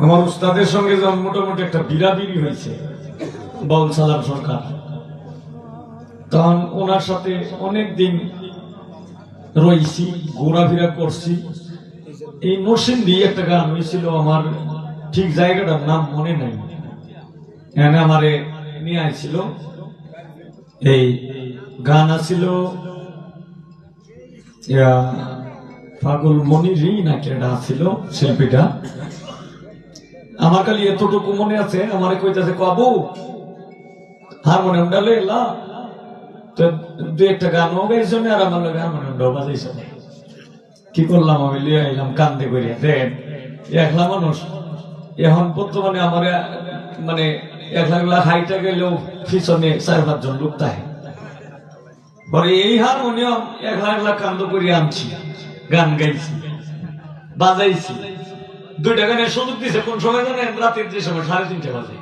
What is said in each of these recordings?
আমার উস্তাদের সঙ্গে যখন মোটামুটি একটা বিরাবিরি হয়েছে বাউল সালাম সরকার, তখন ওনার সাথে অনেক দিন রয়েছি, ঘোরাফেরা করছি। এই নরসিংদী একটা গান হয়েছিল, আমার ঠিক জায়গাটার নাম মনে নাই, এখানে আমারে নিয়ে আসছিল। এই গান আছিল পাগল মনিরি নাকি এটা ছিল শিল্পীটা। আমার খালি এতটুকু মনে আছে, আমার কইতাছে কাবু হারমোনিয়াম ডালে এলা তো দু একটা গানও গাইছো না, আর আমার লগে হারমোনিয়ামটাও বাজাইছো। কি করলাম, আমি লিয়ে আইলাম কান্দে করিয়া। দেন একলা মানুষ এখন বর্তমানে আমার মানে একলা হাইটা গেলেও পিছনে 4-5 জন লোক থাকে। পরে এই হারমোনিয়াম একলা কান্দ করিয়া আনছি, গান গাইছি, বাজাইছি। 2টা গানের সুযোগ দিছে কোন সময় জানেন? রাতের যে সময় 3:30 বাজে,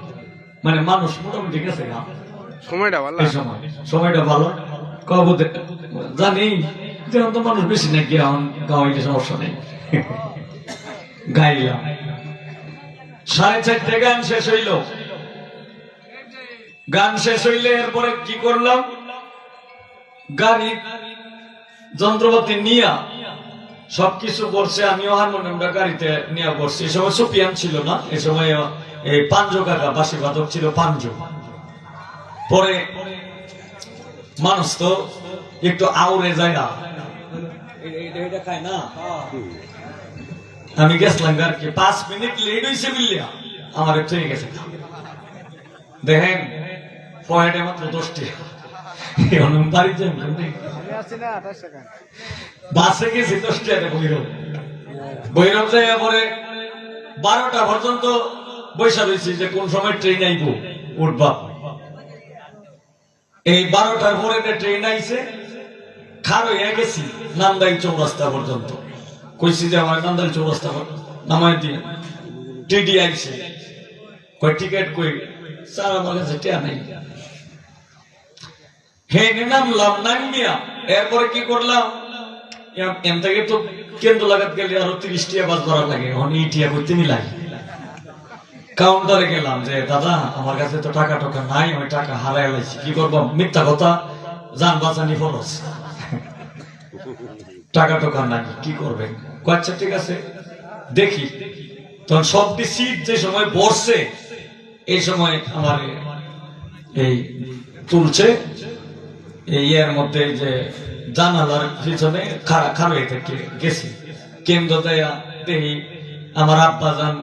মানে মানুষ মোটামুটি গেছে গান, সময়টা ভালো, সময়টা ভালো কব জানি। যেমন তো মানুষ বেশি নাকি এখন গাওয়াইলে সমস্যা নেই। গাইলাম 4:30 গান শেষ হইল। গান শেষ হইলে এরপরে কি করলাম, গাড়ি যন্ত্রপাতি নিয়া সবকিছু করছে, আমিও হারমোনিয়ামটা গাড়িতে নিয়ে করছি। এ সময় সুপিয়ান ছিল না, এ সময় এই পাঞ্জো কাকা বাঁশি বাদক ছিল, পাঞ্জো। পরে মানুষ তো একটু আউরে যায় না, খায় না। আমি গেছিলাম আর কি 5 মিনিট লেট হয়েছে বুঝলিয়া, আমার একটু হয়ে গেছে। দেখেন পয়েন্টে মাত্র 10টি, বাড়িতে বাসে গেছি 10টা বৈরব জায়গা। পরে 12টা পর্যন্ত বৈশা রয়েছি যে কোন সময় ট্রেন আইব উঠবা। এই 12টার পরে ট্রেন আইছে, খার হইয়া গেছি নান্দাই চৌরাস্তা পর্যন্ত। কইছি যে আমার নান্দাই চৌরাস্তা নামাই দিয়ে টিডি আইছে, কই টিকিট কই, স্যার আমার কাছে টিয়া নাই। হে নামলাম, নামিয়া এরপরে কি করলাম, এম থেকে তো কেন্দ্র লাগাত গেলে আরো 30 টিয়া বাস ধরা লাগে, অনেক টিয়া করতে মিলাই। কাউন্টারে গেলাম যে দাদা আমার কাছে তো টাকা টাকা নাই, আমি টাকা হারাই লাইছি, কি করবো? মিথ্যা কথা, যান বাঁচানি ফরজ, টাকা টাকা নাই, কি করবেন? আচ্ছা ঠিক আছে দেখি। তখন সবটি সিট যে সময় বসছে, এই সময় আমার এই তুলছে, এই এর মধ্যে যে জানালার পিছনে খাড়া থেকে গেছি, কেন্দ্র দেয়া দেখি আমার আব্বা যান